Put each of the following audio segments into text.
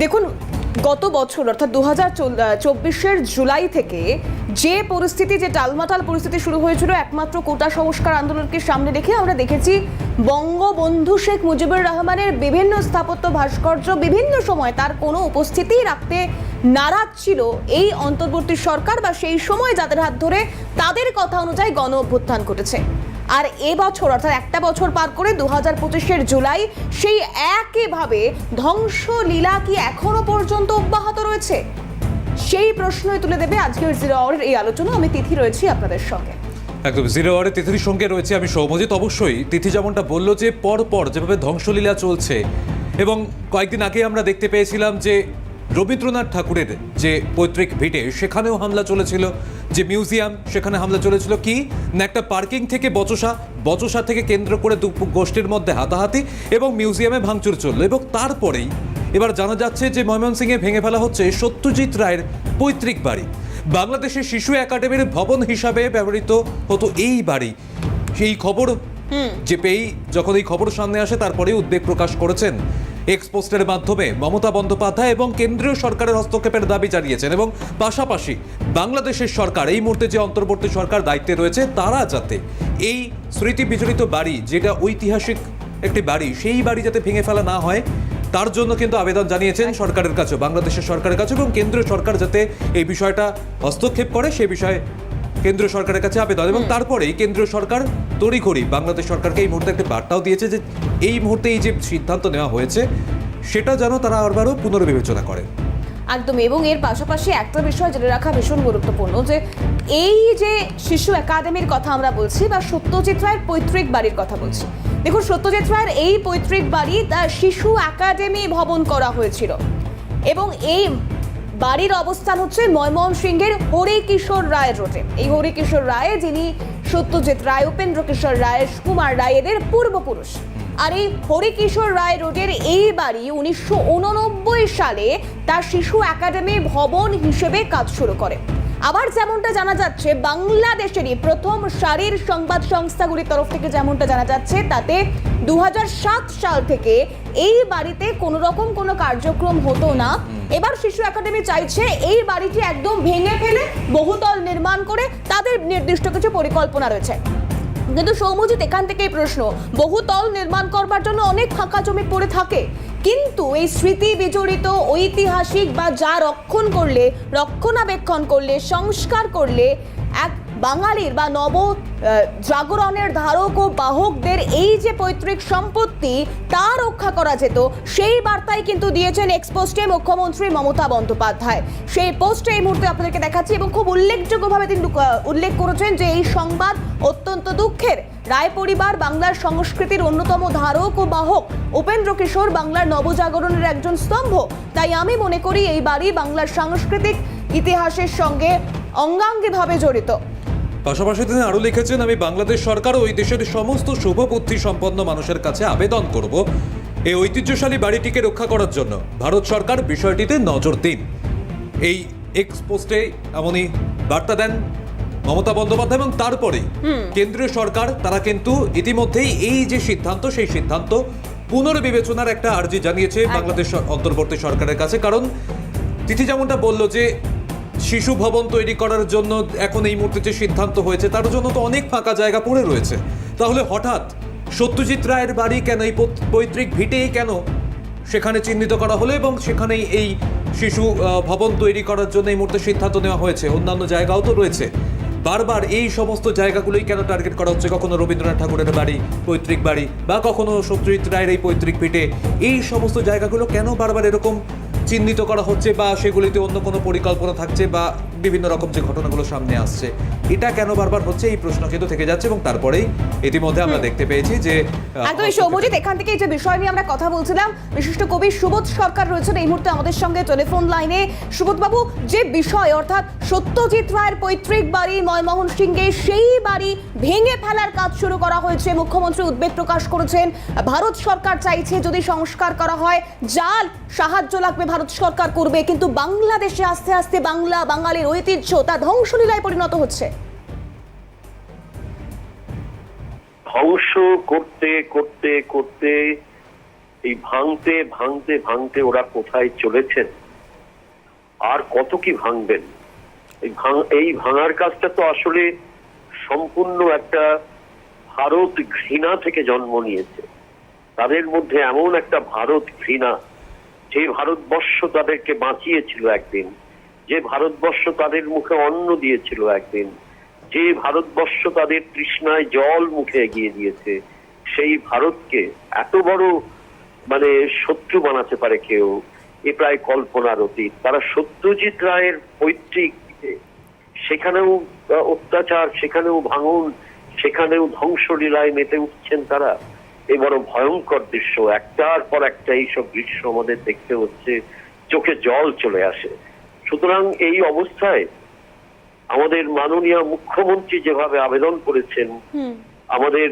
দেখুন, গত বছর অর্থাৎ 2024-এর জুলাই থেকে যে পরিস্থিতি, যে টালমাটাল পরিস্থিতি শুরু হয়েছিল একমাত্র কোটা সংস্কার আন্দোলনকে সামনে রেখে, আমরা দেখেছি বঙ্গবন্ধু শেখ মুজিবুর রহমানের বিভিন্ন স্থাপত্য ভাস্কর্য বিভিন্ন সময় তার কোনো উপস্থিতি রাখতে নারাজ ছিল এই অন্তর্বর্তী সরকার, বা সেই সময় যাদের হাত ধরে তাদের কথা অনুযায়ী গণ অভ্যুত্থান ঘটেছে। আর এবছর অর্থাৎ একটা বছর পার করে 2025-এর জুলাই সেই একইভাবে ধ্বংসলীলা কি এখনো পর্যন্ত অব্যাহত রয়েছে? সেই প্রশ্নই তুলে দেবে আজকের জিরো আওয়ারের এই আলোচনা। আমি তিথি রয়েছি আপনাদের সঙ্গে। একদম জিরো আওয়ারে তিথির সঙ্গে রয়েছে আমি সৌমজিৎ। অবশ্যই তিথি যেমনটা বললো যে পর যেভাবে ধ্বংসলীলা চলছে, এবং কয়েকদিন আগে আমরা দেখতে পেয়েছিলাম যে রবীন্দ্রনাথ ঠাকুরের যে পৈতৃক ভিটে সেখানেও হামলা চলেছিল, যে মিউজিয়াম সেখানে হামলা চলেছিল, কি না একটা পার্কিং থেকে বচসা থেকে কেন্দ্র করে দু গোষ্ঠীর মধ্যে হাতাহাতি এবং মিউজিয়ামে ভাঙচুর চললো। এবং তারপরেই এবার জানা যাচ্ছে যে ময়মনসিংহে ভেঙে ফেলা হচ্ছে সত্যজিৎ রায়ের পৈতৃক বাড়ি। বাংলাদেশের শিশু একাডেমির ভবন হিসাবে ব্যবহৃত হতো এই বাড়ি। সেই খবর যে পেয়েই যখন এই খবর সামনে আসে তারপরেই উদ্বেগ প্রকাশ করেছেন এক্সপোস্টের মাধ্যমে মমতা বন্দ্যোপাধ্যায়, এবং কেন্দ্রীয় সরকারের হস্তক্ষেপের দাবি জানিয়েছেন। এবং পাশাপাশি বাংলাদেশের সরকার, এই মুহূর্তে যে অন্তর্বর্তী সরকার দায়িত্বে রয়েছে, তারা যাতে এই স্মৃতি বিজড়িত বাড়ি, যেটা ঐতিহাসিক একটি বাড়ি, সেই বাড়ি যাতে ভেঙে ফেলা না হয় তার জন্য কিন্তু আবেদন জানিয়েছেন সরকারের কাছে, বাংলাদেশের সরকারের কাছে, এবং কেন্দ্রীয় সরকার যাতে এই বিষয়টা হস্তক্ষেপ করে সে বিষয়ে কেন্দ্রীয় সরকারের কাছে আবেদন। এবং তারপরেই কেন্দ্রীয় সরকার তড়িঘড়ি বাংলাদেশ সরকারকে এই মুহূর্তে একটা বার্তাও দিয়েছে যে এই মুহূর্তে এই যে সিদ্ধান্ত নেওয়া হয়েছে সেটা যেন তারা আবারও পুনর্বিবেচনা করে। একদম। এবং এর পাশাপাশি একটা বিষয় জেনে রাখা ভীষণ গুরুত্বপূর্ণ, যে এই যে শিশু একাডেমির কথা আমরা বলছি বা সত্যজিৎ রায়ের পৈতৃক বাড়ির কথা বলছি, দেখুন সত্যজিৎ রায়ের এই পৈতৃক বাড়ি তার শিশু একাডেমি ভবন করা হয়েছিল, এবং এই বাড়ির অবস্থান হচ্ছে ময়মনসিংহের হরিকিশোর রায় রোডে। এই হরিকিশোর রায়, যিনি সত্যজিৎ রায়, উপেন্দ্র কিশোর রায়, সুকুমার রায় এদের পূর্বপুরুষ। আর এই হরিকিশোর রায় রোডের এই বাড়ি 1989 সালে তার শিশু একাডেমি ভবন হিসেবে কাজ শুরু করে। আবার যেমনটা জানা যাচ্ছে, বাংলাদেশেরই প্রথম সারির সংবাদ সংস্থাগুলির তরফ থেকে যেমনটা জানা যাচ্ছে, তাতে 2007 সাল থেকে এই বাড়িতে কোনো রকম কোনো কার্যক্রম হতো না। এবার শিশু একাডেমি চাইছে এই বাড়িটি একদম ভেঙে ফেলে বহুতল নির্মাণ করে, তাদের নির্দিষ্ট কিছু পরিকল্পনা রয়েছে। কিন্তু সৌমজিৎ, এখান থেকেই প্রশ্ন, বহুতল নির্মাণ করবার জন্য অনেক ফাঁকা জমি পড়ে থাকে, কিন্তু এই স্মৃতি বিজড়িত ঐতিহাসিক বা যা রক্ষণাবেক্ষণ করলে, সংস্কার করলে এক বাঙালির বা নব জাগরণের ধারক ও বাহকদের এই যে পৈতৃক সম্পত্তি তা রক্ষা করা যেত, সেই বার্তাই কিন্তু দিয়েছেন এক্সপোস্টে মুখ্যমন্ত্রী মমতা বন্দ্যোপাধ্যায়। সেই পোস্টে এই মুহূর্তে আপনাদেরকে দেখাচ্ছি, এবং খুব উল্লেখযোগ্যভাবে তিনি উল্লেখ করেছেন যে এই সংবাদ অত্যন্ত দুঃখের। রায় পরিবার বাংলার সংস্কৃতির অন্যতম ধারক ও বাহক, উপেন্দ্র কিশোর বাংলার নবজাগরণের একজন স্তম্ভ। তাই আমি মনে করি এই বাড়ি বাংলার সাংস্কৃতিক ইতিহাসের সঙ্গে অঙ্গাঙ্গিভাবে জড়িত। পাশাপাশি তিনি আরো লিখেছেন, আমি বাংলাদেশ সরকার ও এই দেশের সমস্ত শুভবুদ্ধি সম্পন্ন মানুষের কাছে আবেদন করব এই ঐতিহ্যশালী বাড়িটিকে রক্ষা করার জন্য ভারত সরকার বিষয়টিতে নজর দিন। এই এক্সপোস্টে এমনই বার্তা দেন মমতা বন্দ্যোপাধ্যায়। এবং তারপরে কেন্দ্রীয় সরকার তারা কিন্তু ইতিমধ্যেই এই যে সিদ্ধান্ত, সেই সিদ্ধান্ত পুনর্বিবেচনার একটা আর্জি জানিয়েছে বাংলাদেশ অন্তর্বর্তী সরকারের কাছে। কারণ তিথি যেমনটা বললো যে শিশু ভবন তৈরি করার জন্য এখন এই মুহূর্তে যে সিদ্ধান্ত হয়েছে তার জন্য তো অনেক ফাঁকা জায়গা পড়ে রয়েছে, তাহলে হঠাৎ সত্যজিৎ রায়ের বাড়ি কেন, এই পৈতৃক ভিটেই কেন সেখানে চিহ্নিত করা হলো, এবং সেখানেই এই শিশু ভবন তৈরি করার জন্য এই মুহূর্তে সিদ্ধান্ত নেওয়া হয়েছে? অন্যান্য জায়গাও তো রয়েছে, বারবার এই সমস্ত জায়গাগুলোই কেন টার্গেট করা হচ্ছে? কখনো রবীন্দ্রনাথ ঠাকুরের বাড়ি, পৈতৃক বাড়ি, বা কখনো সত্যজিৎ রায়ের এই পৈতৃক ভিটে, এই সমস্ত জায়গাগুলো কেন বারবার এরকম চিহ্নিত করা হচ্ছে, বা সেগুলিতে অন্য কোনো পরিকল্পনা থাকছে, বা বিভিন্ন রকম যে ঘটনাগুলো সামনে আসছে এটা কেন বারবার হচ্ছে? এই প্রশ্ন কিন্তু থেকে যাচ্ছে। এবং তারপরেই ইতিমধ্যে আমরা দেখতে পেয়েছি যে একদমই সৌমজিৎ, এখান থেকে যে বিষয় নিয়ে আমরা কথা বলছিলাম, বিশিষ্ট কবি সুবোধ সরকার রয়েছেন এই মুহূর্তে আমাদের সঙ্গে টেলিফোন লাইনে। সুবোধ বাবু, যে বিষয় অর্থাৎ সত্যজিৎ রায়ের পৈতৃক বাড়ি ময়মনসিংহে, সেই বাড়ি ভেঙে ফেলার কাজ শুরু করা হয়েছে, মুখ্যমন্ত্রী উদ্বেগ প্রকাশ করেছেন। ভারত সরকার চাইছে যদি সংস্কার করা হয়, যার সাহায্য লাগবে ভারত সরকার করবে, কিন্তু বাংলাদেশে আস্তে আস্তে বাঙালির ঐতিহ্য তা ধ্বংসলীলায় পরিণত হচ্ছে। ধ্বংস করতে করতে করতে এই ভাঙতে ভাঙতে ভাঙতে ওরা কোথায় চলেছেন, আর কত কি ভাঙবেন? এই ভাঙার কাজটা তো আসলে সম্পূর্ণ একটা ভারত ঘৃণা থেকে জন্ম নিয়েছে। তাদের মধ্যে এমন একটা ভারত ঘৃণা, যে ভারতবর্ষ তাদেরকে বাঁচিয়েছিল একদিন, যে ভারতবর্ষ তাদের মুখে অন্ন দিয়েছিল একদিন, যে ভারতবর্ষ তাদের তৃষ্ণায় জল মুখে এগিয়ে দিয়েছে, সেই ভারতকে এত বড় শত্রু বানাতে পারে কেউ, এ প্রায় কল্পনার অতীত। তারা সত্যজিৎ রায়ের পৈতৃক, সেখানেও অত্যাচার, সেখানেও ভাঙন, সেখানেও ধ্বংসলীলায় মেতে উঠছেন তারা। এ বড় ভয়ঙ্কর দৃশ্য, একটার পর একটা এইসব দৃশ্য আমাদের দেখতে হচ্ছে, চোখে জল চলে আসে। সুতরাং এই অবস্থায় আমাদের মাননীয় মুখ্যমন্ত্রী যেভাবে আবেদন করেছেন, আমাদের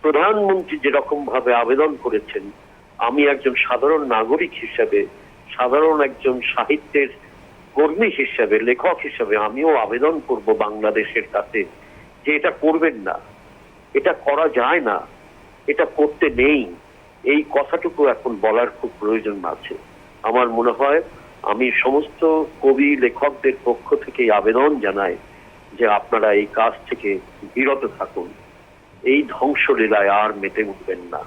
প্রধানমন্ত্রী যেরকম ভাবে আবেদন করেছেন, আমি একজন সাধারণ নাগরিক হিসেবে, সাধারণ একজন সাহিত্যের কর্মী হিসেবে, লেখক হিসেবে আমিও আবেদন করব বাংলাদেশের কাছে যে এটা করবেন না, এটা করা যায় না, এটা করতে নেই। এই কথাটুকু এখন বলার খুব প্রয়োজন আছে। আমার মনে হয় আমি সমস্ত কবি লেখকদের পক্ষ থেকে আবেদন জানাই যে আপনারা এই কাজ থেকে বিরত থাকুন, এই ধ্বংসলীলায় আর মেতে উঠবেন না।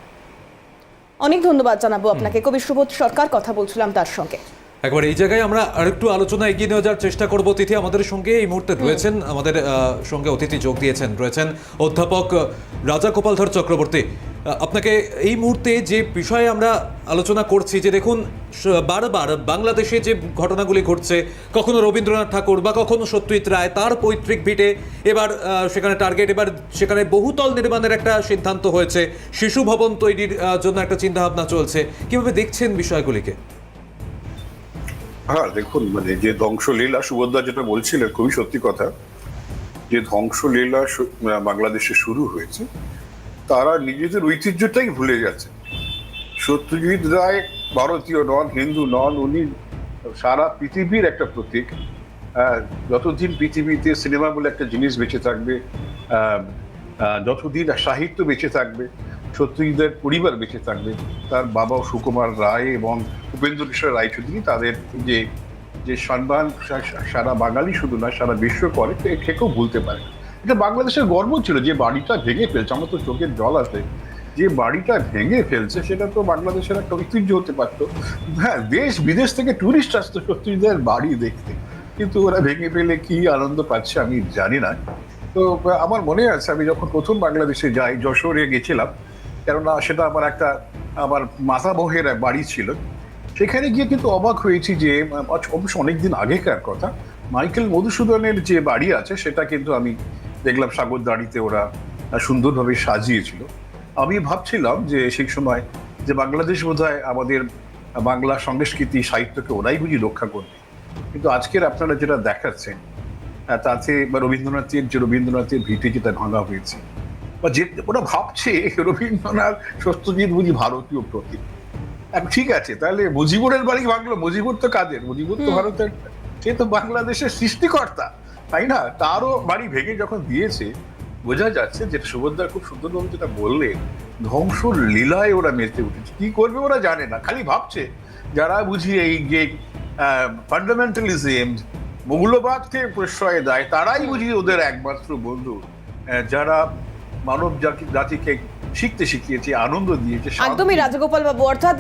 অনেক ধন্যবাদ জানাবো আপনাকে। কবি সুবোধ সরকার কথা বলছিলাম তার সঙ্গে। একবার এই জায়গায় আমরা আরেকটু আলোচনা এগিয়ে নিয়ে যাওয়ার চেষ্টা করব। তিথি আমাদের সঙ্গে এই মুহূর্তে রয়েছেন, আমাদের সঙ্গে অতিথি যোগ দিয়েছেন, রয়েছেন অধ্যাপক রাজা গোপালধর চক্রবর্তী। আপনাকে এই মুহূর্তে যে বিষয়ে আমরা আলোচনা করছি, যে দেখুন বারবার বাংলাদেশে যে ঘটনাগুলি ঘটছে, কখনো রবীন্দ্রনাথ ঠাকুর বা কখনো সত্যজিৎ রায় তার পৈতৃক ভিটে, এবার সেখানে টার্গেট, এবার সেখানে বহুতল নির্মাণের একটা সিদ্ধান্ত হয়েছে, শিশু ভবন তৈরির জন্য একটা চিন্তাভাবনা চলছে। কিভাবে দেখছেন বিষয়গুলিকে? হ্যাঁ, দেখুন যে ধ্বংসলীলা সুবোধদা যেটা বলছিলেন খুবই সত্যি কথা, যে ধ্বংসলীলা বাংলাদেশে শুরু হয়েছে, তারা নিজেদের ঐতিহ্যটাই ভুলে যাচ্ছে। সত্যজিৎ রায় ভারতীয় নন, হিন্দু নন, উনি সারা পৃথিবীর একটা প্রতীক। যতদিন পৃথিবীতে সিনেমা বলে একটা জিনিস বেঁচে থাকবে, যতদিন সাহিত্য বেঁচে থাকবে, সত্যজিতের পরিবার বেঁচে থাকবে, তার বাবা সুকুমার রায় এবং উপেন্দ্রকিশোর রায়চৌধুরী, তাদের যে যে সম্মান সারা বাঙালি শুধু না সারা বিশ্ব করে, সেকেও ভুলতে পারে না। এটা বাংলাদেশের গর্ব ছিল। যে বাড়িটা ভেঙে ফেলছে, আমার তো চোখের জল আসে, যে বাড়িটা ভেঙে ফেলছে সেটা তো বাংলাদেশের একটা ঐতিহ্য হতে পারতো। হ্যাঁ, দেশ বিদেশ থেকে টুরিস্ট আসতো সত্যজিতের বাড়ি দেখতে, কিন্তু ওরা ভেঙে ফেলে কি আনন্দ পাচ্ছে আমি জানি না। তো আমার মনে আছে, আমি যখন প্রথম বাংলাদেশে যাই, যশোরে গেছিলাম, কেননা সেটা আমার মাতামহের বাড়ি ছিল। সেখানে গিয়ে কিন্তু অবাক হয়েছি যে অবশ্য অনেকদিন আগেকার কথা, মাইকেল মধুসূদনের যে বাড়ি আছে সেটা কিন্তু আমি দেখলাম সাগরদাঁড়িতে ওরা সুন্দরভাবে সাজিয়েছিল। আমি ভাবছিলাম যে সেই সময় যে বাংলাদেশ বোধহয় আমাদের বাংলা সংস্কৃতি সাহিত্যকে ওরাই বুঝি রক্ষা করবে, কিন্তু আজকের আপনারা যেটা দেখাচ্ছেন তাতে রবীন্দ্রনাথের ভিটে যেটা ভাঙা হয়েছে, বা যে ওরা ভাবছে রবীন্দ্রনাথ সত্যজিৎ বুঝি ভারতীয় প্রতীক। ঠিক আছে, তাহলে মুজিবুরের বাড়ি ভাঙলো, মুজিবুর তো কাদের? মুজিবুর তো ভারতের, সে তো বাংলাদেশের সৃষ্টিকর্তা, তাই না? তারও বাড়ি ভেঙে যখন দিয়েছে, বোঝা যাচ্ছে যে সুভদ্রা খুব সুন্দরভাবে যেটা বললেন, ধ্বংস লীলায় ওরা মেতে উঠেছে। কি করবে ওরা জানে না, খালি ভাবছে যারা বুঝি এই যে ফান্ডামেন্টালিজম, মৌলবাদকে প্রশ্রয় দেয়, তারাই বুঝি ওদের একমাত্র বন্ধু, যারা মানব জাতিকে শিখতে শিখিয়েছে, আনন্দ দিয়েছে। একদমই রাজগোপাল বাবু, অর্থাৎ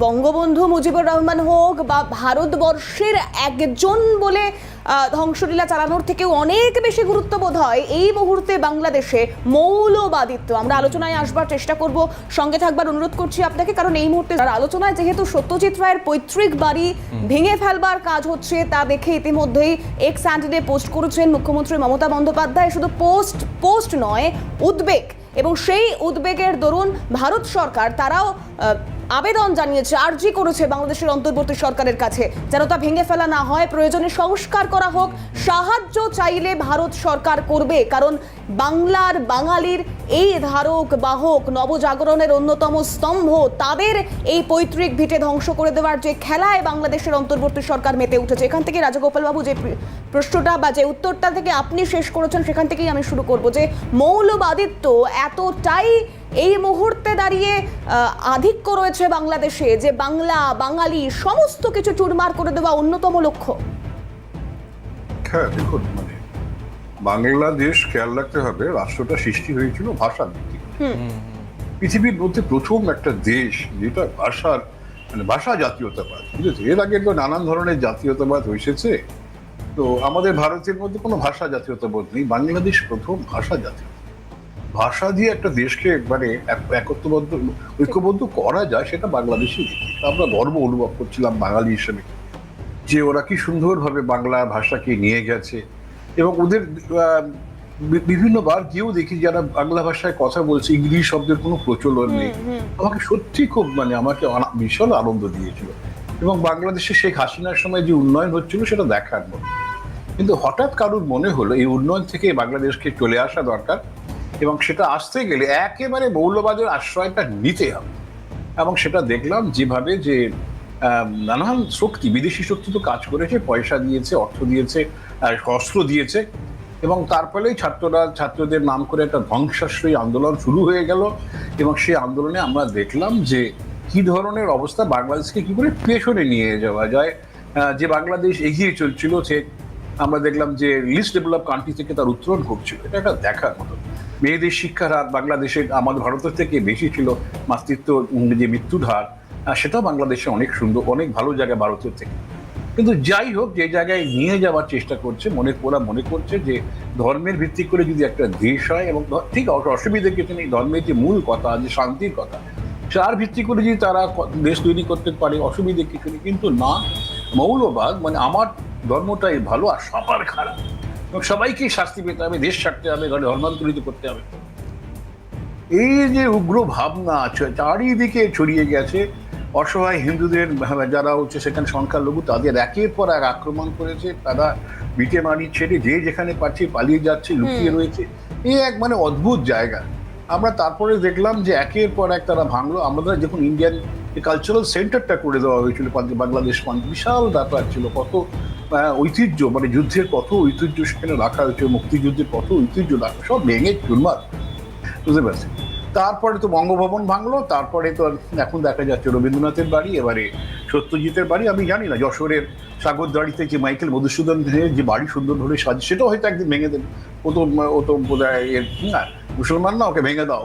বঙ্গবন্ধু মুজিবুর রহমান হোক বা ভারতবর্ষের একজন বলে ধ্বংসলীলা চালানোর থেকেও অনেক বেশি গুরুত্ব বোধ হয় এই মুহূর্তে বাংলাদেশে মৌলবাদিত্ব। আমরা আলোচনায় আসবার চেষ্টা করব, সঙ্গে থাকবার অনুরোধ করছি আপনাকে, কারণ এই মুহূর্তে আলোচনায় যেহেতু সত্যজিৎ রায়ের পৈতৃক বাড়ি ভেঙে ফেলবার কাজ হচ্ছে, তা দেখে ইতিমধ্যেই এক্স হ্যান্ডেলে পোস্ট করেছেন মুখ্যমন্ত্রী মমতা বন্দ্যোপাধ্যায়। শুধু পোস্ট নয়, উদ্বেগ, এবং সেই উদ্বেগের দরুন ভারত সরকার তারাও আবেদন জানিয়েছে, আর্জি করেছে বাংলাদেশের অন্তর্বর্তী সরকারের কাছে যেন তা ভেঙে ফেলা না হয়, প্রয়োজনে সংস্কার করা হোক। সাহায্য চাইলে ভারত সরকার করবে, কারণ বাংলার বাঙালির এই ধারক বাহক নবজাগরণের অন্যতম স্তম্ভ, তাদের এই পৈতৃক ভিটে ধ্বংস করে দেওয়ার যে খেলায় বাংলাদেশের অন্তর্বর্তী সরকার মেতে উঠেছে। এখান থেকে রাজগোপাল বাবু যে প্রশ্নটা বা যে উত্তরটা থেকে আপনি শেষ করেছেন, সেখান থেকেই আমি শুরু করব, যে মৌলবাদিত্ব এতটাই এই মুহূর্তে দাঁড়িয়ে আধিক্য রয়েছে বাংলাদেশে, যে বাংলা বাঙালি সমস্ত কিছু চুরমার করে দেওয়া অন্যতম লক্ষ্য? হ্যাঁ, দেখুন, মানে বাংলাদেশ খেয়াল রাখতে হবে, রাষ্ট্রটা সৃষ্টি হয়েছিল ভাষা ভিত্তিক। পৃথিবীর মধ্যে প্রথম একটা দেশ যেটা ভাষার মানে ভাষা জাতীয়তাবাদ, বুঝেছে? এর আগে তো নানান ধরনের জাতীয়তাবাদ হয়েছে। তো আমাদের ভারতের মধ্যে কোনো ভাষা জাতীয়তাবোধ নেই, বাংলাদেশ প্রথম ভাষা জাতীয়। ভাষা দিয়ে একটা দেশকে মানে একত্রবদ্ধ ঐক্যবদ্ধ করা যায়, সেটা বাংলাদেশে দেখি। আমরা গর্ব অনুভব করছিলাম বাঙালি হিসেবে যে ওরা কি সুন্দরভাবে বাংলা ভাষাকে নিয়ে গেছে। এবং ওদের বিভিন্নবার কেউ দেখি যারা বাংলা ভাষায় কথা বলছে, ইংলিশ শব্দের কোনো প্রচলন নেই। আমাকে সত্যি খুব মানে আমাকে ভীষণ আনন্দ দিয়েছিল। এবং বাংলাদেশে শেখ হাসিনার সময় যে উন্নয়ন হচ্ছিল সেটা দেখার মতো। কিন্তু হঠাৎ কারোর মনে হলো এই উন্নয়ন থেকে বাংলাদেশকে চলে আসা দরকার, এবং সেটা আসতে গেলে একেবারে মৌলবাদের আশ্রয়টা নিতে হবে। এবং সেটা দেখলাম যেভাবে যে নানান শক্তি, বিদেশি শক্তি তো কাজ করেছে, পয়সা দিয়েছে, অর্থ দিয়েছে, অস্ত্র দিয়েছে, এবং তার ফলেই ছাত্রদের নাম করে একটা ধ্বংসাশ্রয়ী আন্দোলন শুরু হয়ে গেল। এবং সেই আন্দোলনে আমরা দেখলাম যে কি ধরনের অবস্থা, বাংলাদেশকে কি করে পেছনে নিয়ে যাওয়া যায়। যে বাংলাদেশ এগিয়ে চলছিল, সে আমরা দেখলাম যে লিস্ট ডেভেলপ কান্ট্রি থেকে তার উত্তরণ করছিল। এটা একটা দেখার মতো। মেয়েদের শিক্ষার হার বাংলাদেশের আমাদের ভারতের থেকে বেশি ছিল, মাতৃত্ব যে মৃত্যুর হার সেটাও বাংলাদেশে অনেক সুন্দর, অনেক ভালো জায়গা ভারতের থেকে। কিন্তু যাই হোক, যে জায়গায় নিয়ে যাওয়ার চেষ্টা করছে, ওরা মনে করছে যে ধর্মের ভিত্তি করে যদি একটা দেশ হয়, এবং ঠিক অসুবিধা কিছু নেই, ধর্মের যে মূল কথা, যে শান্তির কথা, তার ভিত্তি করে যদি তারা দেশ তৈরি করতে পারে, অসুবিধে কিছু নেই। কিন্তু না, মৌলবাদ মানে আমার ধর্মটাই ভালো আর সবার খারাপ, এবং সবাইকেই শাস্তি পেতে হবে, দেশ ছাড়তে হবে, ধর্মান্তরিত করতে হবে। এই যে উগ্র ভাবনা চারিদিকে ছড়িয়ে গেছে, অসহায় হিন্দুদের যারা হচ্ছে সেখানে সংখ্যালঘু, তাদের একের পর এক আক্রমণ করেছে। তারা বিটে মারি ছেড়ে যে যেখানে পাচ্ছে পালিয়ে যাচ্ছে, লুকিয়ে রয়েছে। এই এক মানে অদ্ভুত জায়গা। আমরা তারপরে দেখলাম যে একের পর এক তারা ভাঙলো। আমাদের যখন ইন্ডিয়ান কালচারাল সেন্টারটা করে দেওয়া হয়েছিল বাংলাদেশ, বিশাল ব্যাপার ছিল, কত ঐতিহ্য, মানে যুদ্ধের কত ঐতিহ্য সেখানে রাখা হয়েছে, মুক্তিযুদ্ধের কত ঐতিহ্য রাখা, সব ভেঙে চুরমার, বুঝতে পারছি। তারপরে তো বঙ্গভবন ভাঙলো, তারপরে তো এখন দেখা যাচ্ছে রবীন্দ্রনাথের বাড়ি, এবারে সত্যজিতের বাড়ি। আমি জানি না যশোরের সাগরদাড়িতে যে মাইকেল মধুসূদনের যে বাড়ি সুন্দর ধরে সাজে, সেটাও হয়তো একদিন ভেঙে দেবে। ও তো বোধ হয় মুসলমান না, ওকে ভেঙে দাও,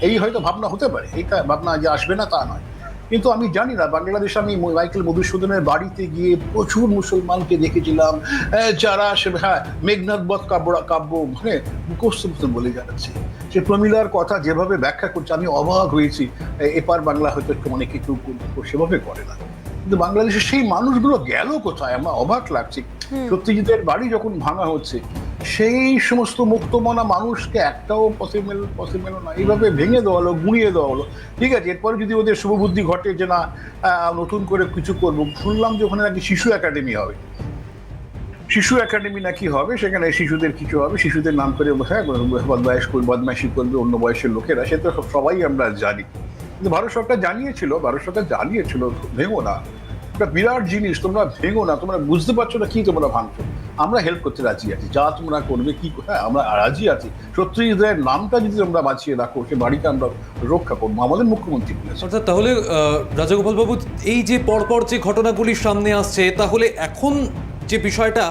এই হয়তো ভাবনা হতে পারে। এইটা ভাবনা যে আসবে না তা নয়, কিন্তু আমি জানি না। বাংলাদেশে আমি মাইকেল মধুসূদনের বাড়িতে গিয়ে প্রচুর মুসলমানকে দেখেছিলাম যারা মেঘনাথ বধ কাব্য মানে মুখস্থ মতো বলে যাচ্ছে। সে প্রমিলার কথা যেভাবে ব্যাখ্যা করছে, আমি অবাক হয়েছি। এপার বাংলা হয়তো অনেক কিছু সেভাবে করে না, কিন্তু বাংলাদেশের সেই মানুষগুলো গেল কোথায়? আমার অবাক লাগছে। সত্যজিতের বাড়ি যখন ভাঙা হচ্ছে, সেই সমস্ত মুক্তমনা মানুষকে একটাও পসিবল না, এইভাবে ভেঙে দেওয়া হলো, গুঁড়িয়ে দেওয়া হলো। ঠিক আছে, এরপরে যদি ওদের শুভবুদ্ধি ঘটে যে না নতুন করে কিছু করবো, শুনলাম যে ওখানে নাকি শিশু একাডেমি হবে, শিশু একাডেমি নাকি হবে, সেখানে শিশুদের কিছু হবে, শিশুদের নাম করে বদমাইশি করবে অন্য বয়সের লোকেরা, সে তো সবাই আমরা জানি। কিন্তু ভারত সরকার জানিয়েছিল ভেঙো না, একটা বিরাট জিনিস, তোমরা ভেঙো না, তোমরা বুঝতে পারছো না কি তোমরা ভাঙছো, আমরা হেল্প করতে রাজি আছি, যা তোমরা করবে কি, হ্যাঁ আমরা রাজি আছি। সত্যজিতের নামটা যদি তোমরা বাঁচিয়ে রাখো, সে বাড়িটা আমরা রক্ষা করবো, আমাদের মুখ্যমন্ত্রী বলেছে। অর্থাৎ তাহলে রাজাগোপাল বাবু, এই যে পরপর যে ঘটনাগুলি সামনে আসছে, তাহলে এখন যে বিষয়টা,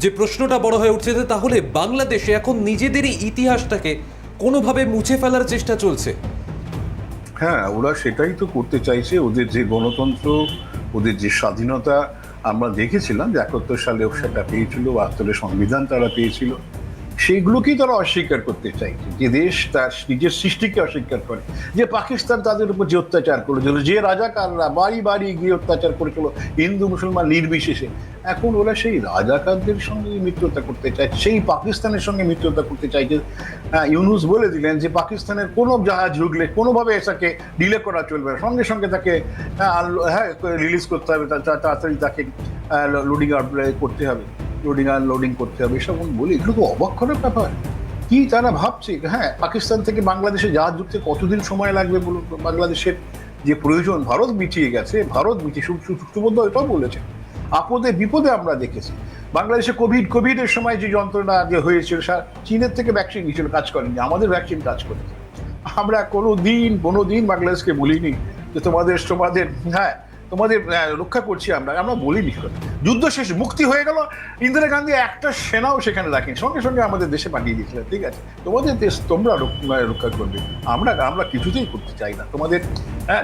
যে প্রশ্নটা বড় হয়ে উঠছে, তাহলে বাংলাদেশে এখন নিজেদেরই ইতিহাসটাকে কোনোভাবে মুছে ফেলার চেষ্টা চলছে। হ্যাঁ, ওরা সেটাই তো করতে চাইছে। ওদের যে গণতন্ত্র, ওদের যে স্বাধীনতা আমরা দেখেছিলাম যে 71 সালে সেটা পেয়েছিল, 72 সংবিধান তারা পেয়েছিল, সেইগুলোকেই তারা অস্বীকার করতে চাইছে। যে দেশ তার নিজের সৃষ্টিকে অস্বীকার করে, যে পাকিস্তান তাদের উপর যে অত্যাচার করেছিল, যে রাজাকাররা বাড়ি বাড়ি গিয়ে অত্যাচার করেছিল হিন্দু মুসলমান নির্বিশেষে, এখন ওরা সেই রাজাকারদের সঙ্গে মিত্রতা করতে চাইছে, সেই পাকিস্তানের সঙ্গে মিত্রতা করতে চাইছে। ইউনুস বলে দিলেন যে পাকিস্তানের কোনো জাহাজ ঢুকলে কোনোভাবে এটাকে ডিলে করা চলবে না, সঙ্গে সঙ্গে তাকে রিলিজ করতে হবে, তাড়াতাড়ি তাকে লোডিং করতে হবে, লোডিং করতে হবে, এসব বলি। এগুলো তো অবাক করার ব্যাপার। কি তারা ভাবছে? হ্যাঁ, পাকিস্তান থেকে বাংলাদেশে জাহাজ ঢুকতে কতদিন সময় লাগবে বলুন? বাংলাদেশের যে প্রয়োজন, ভারত মিটিয়ে গেছে, সুবোধ এটাও বলেছে। আপদে বিপদে আমরা দেখেছি বাংলাদেশে কোভিডের সময় যে যন্ত্রণা যে হয়েছিল, চীনের থেকে ভ্যাকসিন গিয়েছিল, কাজ করেনি, আমাদের ভ্যাকসিন কাজ করেছে। আমরা কোনোদিন বাংলাদেশকে বলিনি যে তোমাদের রক্ষা করছি। আমরা বলিনি। যুদ্ধ শেষ, মুক্তি হয়ে গেল, ইন্দিরা গান্ধী একটা সেনাও সেখানে রাখেন, সঙ্গে সঙ্গে আমাদের দেশে পাঠিয়ে দিয়েছিলেন। ঠিক আছে, তোমাদের দেশ তোমরা রক্ষা করবে, আমরা কিছুতেই করতে চাই না তোমাদের।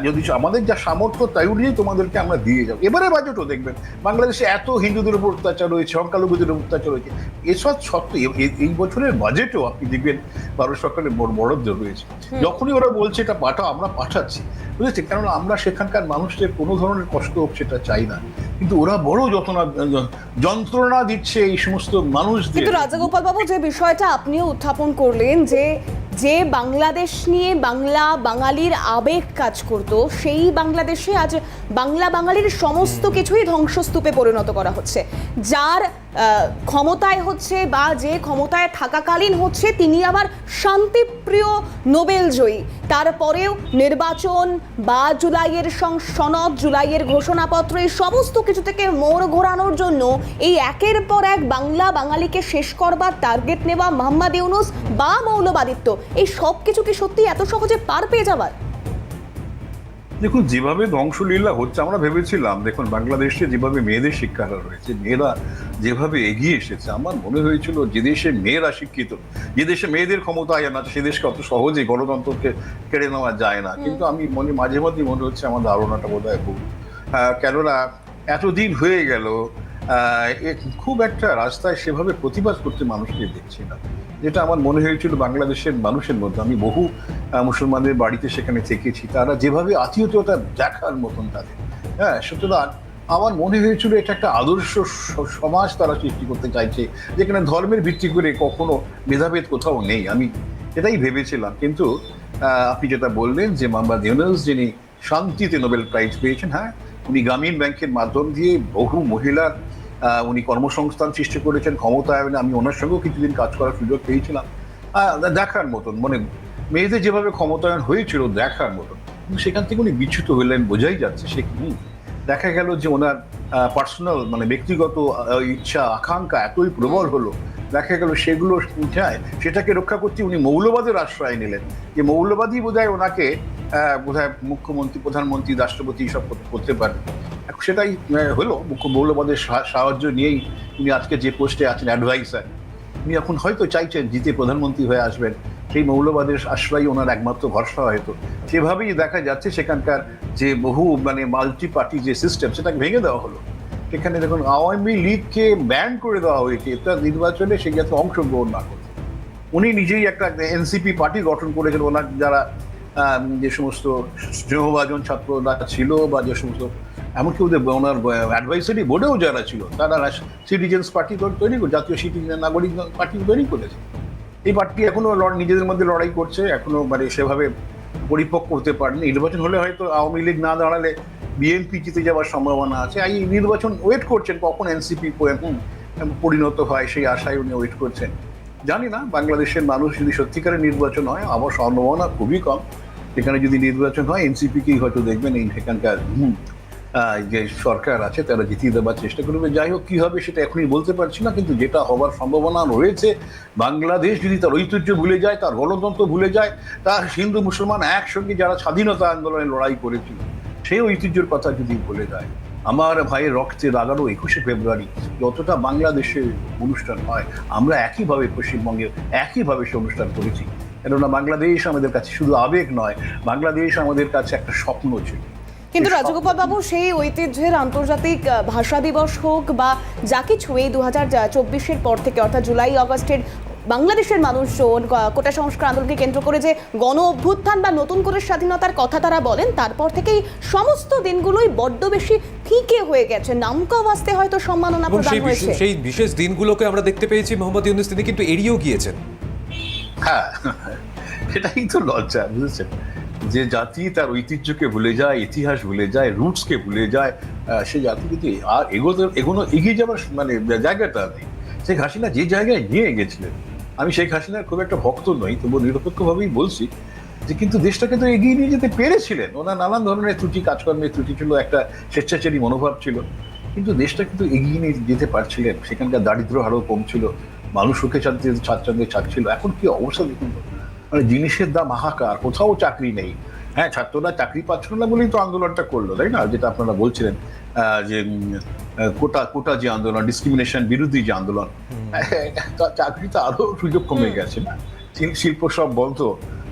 যদি আমাদের যা সামর্থ্য তাই অনুযায়ী তোমাদেরকে আমরা দিয়ে যাবো। এবারে বাজেটও দেখবেন বাংলাদেশে এত হিন্দুদের উপর অত্যাচার হয়েছে, সংখ্যালঘুদের উপর অত্যাচার হয়েছে, এসব সত্ত্বেও এই বছরের বাজেটও আপনি দেখবেন ভারত সরকারের বরাদ্দ রয়েছে। যখনই ওরা বলছে এটা পাঠাও, আমরা পাঠাচ্ছি, বুঝেছি, কারণ আমরা সেখানকার মানুষদের কোনো ধরনের কষ্ট হোক সেটা চাই না। কিন্তু ওরা বড় যন্ত্রণা দিচ্ছে এই সমস্ত মানুষদের। কিন্তু রাজাগোপাল বাবু, যে বিষয়টা আপনিও উত্থাপন করলেন, যে বাংলাদেশ নিয়ে বাঙালির আবেগ কাজ করত, সেই বাংলাদেশে আজ বাঙালির সমস্ত কিছুই ধ্বংসস্তূপে পরিণত করা হচ্ছে। যার ক্ষমতায় হচ্ছে বা যে ক্ষমতায় থাকাকালীন হচ্ছে তিনি আবার শান্তিপ্রিয় নোবেল জয়ী, তারপরেও নির্বাচন বা জুলাইয়ের সনদ, জুলাইয়ের ঘোষণাপত্র, এই সমস্ত কিছু থেকে মোড় ঘোরানোর জন্য এই একের পর এক বাঙালিকে শেষ করবার টার্গেট নেওয়া মোহাম্মদ ইউনূস বা মৌলবাদিত্ব, এই সব কিছু কি সত্যি এত সহজে পার পেয়ে যাবার? দেখুন, যেভাবে ধ্বংসলীলা হচ্ছে, আমরা ভেবেছিলাম, দেখুন বাংলাদেশে যেভাবে মেয়েদের শিক্ষাটা রয়েছে, মেয়েরা যেভাবে এগিয়ে এসেছে, আমার মনে হয়েছিল যে দেশে মেয়েরা শিক্ষিত, যে দেশে মেয়েদের ক্ষমতায় না, সে দেশকে অত সহজে গণতন্ত্রকে কেড়ে নেওয়া যায় না। কিন্তু আমি মাঝে মাঝে মনে হচ্ছে আমার ধারণাটা বোধ হয় ভুল। কেননা এতদিন হয়ে গেল খুব একটা রাস্তায় সেভাবে প্রতিবাদ করতে মানুষকে দেখছি না, যেটা আমার মনে হয়েছিল বাংলাদেশের মানুষের মধ্যে। আমি বহু মুসলমানদের বাড়িতে সেখানে থেকেছি, তারা যেভাবে আত্মীয়তা দেখার মতন তাদের, সুতরাং আমার মনে হয়েছিল এটা একটা আদর্শ সমাজ তারা সৃষ্টি করতে চাইছে, যেখানে ধর্মের ভিত্তি করে কখনো ভেদাভেদ কোথাও নেই। আমি এটাই ভেবেছিলাম। কিন্তু আপনি যেটা বললেন যে মোহাম্মদ ইউনূস যিনি শান্তিতে নোবেল প্রাইজ পেয়েছেন, উনি গ্রামীণ ব্যাংকের মাধ্যম দিয়ে বহু মহিলার উনি কর্মসংস্থান সৃষ্টি করেছেন, ক্ষমতায়নে আমি ওনার সঙ্গেও কিছুদিন কাজ করার সুযোগ পেয়েছিলাম। দেখার মতন, মানে মেয়েদের যেভাবে ক্ষমতায়ন হয়েছিল দেখার মতন। কিন্তু সেখান থেকে উনি বিচ্যুত হলেন, বোঝাই যাচ্ছে সে কি। দেখা গেল যে ওনার পার্সোনাল মানে ব্যক্তিগত ইচ্ছা আকাঙ্ক্ষা এতই প্রবল হলো, দেখা গেল সেগুলো সেটাকে রক্ষা করতে উনি মৌলবাদের আশ্রয় নিলেন, যে মৌলবাদী বোধহয় ওনাকে বোধহয় মুখ্যমন্ত্রী, প্রধানমন্ত্রী, রাষ্ট্রপতি সব করতে পারেন। সেটাই হলো, মৌলবাদের সাহায্য নিয়েই উনি আজকে যে পোস্টে আছেন, অ্যাডভাইসার, উনি এখন হয়তো চাইছেন জিতে প্রধানমন্ত্রী হয়ে আসবেন। সেই মৌলবাদের আশ্রয় ওনার একমাত্র ভরসা হয়তো। সেভাবেই দেখা যাচ্ছে সেখানকার যে বহু মানে মাল্টি পার্টি যে সিস্টেম, সেটাকে ভেঙে দেওয়া হলো। সেখানে দেখুন আওয়ামী লীগকে ব্যান করে দেওয়া হয়েছে, তার নির্বাচনে সে যাতে অংশগ্রহণ না করতে। উনি নিজেই একটা এনসিপি পার্টি গঠন করেছেন, ওনার যারা যে সমস্ত স্নেহভাজন ছাত্ররা ছিল বা যে সমস্ত, এমনকি ওদের ওনার অ্যাডভাইসারি বোর্ডেও যারা ছিল, তারা সিটিজেন্স পার্টি তৈরি করে, জাতীয় সিটিজেন নাগরিক পার্টি তৈরি করেছে। এই পার্টি এখনো নিজেদের মধ্যে লড়াই করছে, এখনো মানে সেভাবে পরিপক্ক হতে পারেনি। নির্বাচন হলে হয়তো আওয়ামী লীগ না দাঁড়ালে বিএনপি জিতে যাওয়ার সম্ভাবনা আছে। এই নির্বাচন ওয়েট করছেন কখন এনসিপি পরিণত হয়, সেই আশায় উনি ওয়েট করছেন। জানি না বাংলাদেশের মানুষ যদি সত্যিকারের নির্বাচন হয়, আমার সম্ভাবনা খুবই কম। সেখানে যদি নির্বাচন হয় এনসিপিকেই হয়তো দেখবেন এই সেখানকার যে সরকার আছে তারা জিতিয়ে দেওয়ার চেষ্টা করবে। যাই হোক, কি হবে সেটা এখনই বলতে পারছি না, কিন্তু যেটা হবার সম্ভাবনা রয়েছে, বাংলাদেশ যদি তার ঐতিহ্য ভুলে যায়, তার গণতন্ত্র ভুলে যায়, তার হিন্দু মুসলমান একসঙ্গে যারা স্বাধীনতা আন্দোলনে লড়াই করেছিল সেই ঐতিহ্যের কথা যদি ভুলে যায়, আমার ভাইয়ের রক্তে লাগানো 21শে ফেব্রুয়ারি যতটা বাংলাদেশে অনুষ্ঠান হয়, আমরা একইভাবে পশ্চিমবঙ্গে একইভাবে সে অনুষ্ঠান করেছি। কেননা বাংলাদেশ আমাদের কাছে শুধু আবেগ নয়, বাংলাদেশ আমাদের কাছে একটা স্বপ্ন ছিল। কিন্তু রাজগোপাল বাবু, সেই ঐতিহ্যের আন্তর্জাতিক ভাষা দিবস হোক বা যা কিছু, এই 2024-এর পর থেকে অর্থাৎ জুলাই আগস্টের বাংলাদেশের মানুষজন কোটা সংস্কার আন্দোলনকে কেন্দ্র করে যে গণ অভ্যুত্থান বা নতুন করে স্বাধীনতার কথা তারা বলেন, তারপর থেকেই সমস্ত দিনগুলোই বড্ড বেশি ফিকে হয়ে গেছে। নামকা ওয়াস্তে হয়তো সম্মাননা প্রদান হয়েছে, সেই বিশেষ দিনগুলোকে আমরা দেখতে পেয়েছি মোহাম্মদ ইউনূস তিনি কিন্তু এড়িয়েও গিয়েছেন। হ্যাঁ, এটাই তো লজ্জা, বুঝেছেন, যে জাতি তার ঐতিহ্যকে ভুলে যায়, ইতিহাস ভুলে যায়, রুটসকে ভুলে যায়, সে জাতি কিন্তু আর এগিয়ে যাবার মানে জায়গাটা নেই। শেখ হাসিনা যে জায়গায় নিয়ে গেছিলেন, আমি শেখ হাসিনার খুব একটা ভক্ত নই, তবু নিরপেক্ষভাবেই বলছি যে কিন্তু দেশটাকে তো এগিয়ে নিয়ে যেতে পেরেছিলেন। ওনার নানান ধরনের ত্রুটি, কাজকর্মের ত্রুটি ছিল, একটা স্বেচ্ছাচারী মনোভাব ছিল, কিন্তু দেশটা কিন্তু এগিয়ে নিয়ে যেতে পারছিলেন। সেখানকার দারিদ্র্য হারও কম ছিল, মানুষ সুখে শান্তিতে ছাত্রান্তে ছাড়ছিল। এখন কি অবস্থা দেখুন, মানে জিনিসের দাম হাহাকার, কোথাও চাকরি নেই। হ্যাঁ, ছাত্ররা চাকরি পাচ্ছিল না বলেই তো আন্দোলনটা করলো, তাই না? যেটা আপনারা বলছিলেন যে কোটা যে আন্দোলন, ডিসক্রিমিনেশন বিরোধী যে আন্দোলন, চাকরিতে আরো সুযোগ কমে গেছে না? শিল্প সব বন্ধ,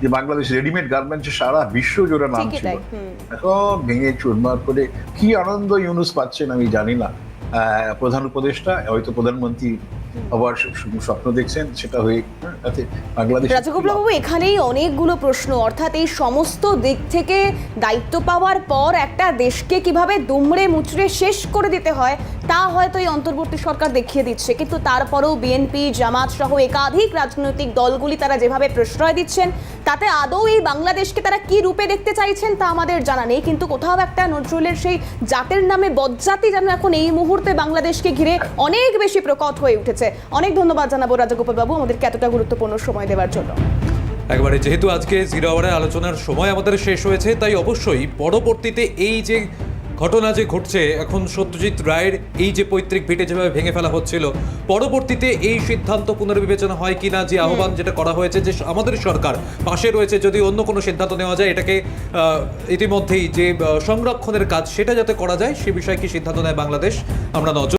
যে বাংলাদেশ রেডিমেড গার্মেন্টস সারা বিশ্ব জোড়া নাম ঠিকই ছিল, তাই, এখন ভেঙে চুরমার করে কি আনন্দ ইউনুস পাচ্ছেন আমি জানি না। প্রধান উপদেষ্টা হয়তো প্রধানমন্ত্রী আবার স্বপ্ন দেখছেন সেটা হয়ে, তাতে বাংলাদেশ। রাজগোপাল বাবু, এখানেই অনেকগুলো প্রশ্ন, অর্থাৎ এই সমস্ত দিক থেকে দায়িত্ব পাওয়ার পর একটা দেশকে কিভাবে দুমড়ে মুচড়ে শেষ করে দিতে হয় তা হয়তো এই অন্তর্বর্তী সরকার দেখিয়ে দিচ্ছে, কিন্তু তারপরেও বিএনপি, জামাত সহ একাধিক রাজনৈতিক দলগুলি তারা যেভাবে প্রশ্রয় দিচ্ছেন তাতে আদৌ এই বাংলাদেশকে তারা কি রূপে দেখতে চাইছেন তা আমাদের জানা নেই, কিন্তু কোথাও একটা নজরুলের সেই জাতের নামে বজ্জাতি যেন এখন এই মুহূর্তে বাংলাদেশকে ঘিরে অনেক বেশি প্রকট হয়ে উঠেছে। অনেক ধন্যবাদ জানাবো রাজগোপাল বাবু আমাদেরকে এতটা গুরুত্বপূর্ণ সময় দেওয়ার জন্য। একবারে যেহেতু আজকে জিরো আওয়ারের আলোচনার সময় আমাদের শেষ হয়েছে, তাই অবশ্যই পরবর্তীতে এই যে ঘটনা যে ঘটছে এখন, সত্যজিৎ রায়ের এই যে পৈতৃক ভিটে যেভাবে ভেঙে ফেলা হচ্ছিল, পরবর্তীতে এই সিদ্ধান্ত পুনর্বিবেচনা হয় কিনা, যে আহ্বান যেটা করা হয়েছে যে আমাদের সরকার পাশে রয়েছে, যদি অন্য কোনো সিদ্ধান্ত নেওয়া যায় এটাকে ইতিমধ্যেই যে সংরক্ষণের কাজ সেটা যাতে করা যায়, সে বিষয়ে কি সিদ্ধান্ত নেয় বাংলাদেশ আমরা নজর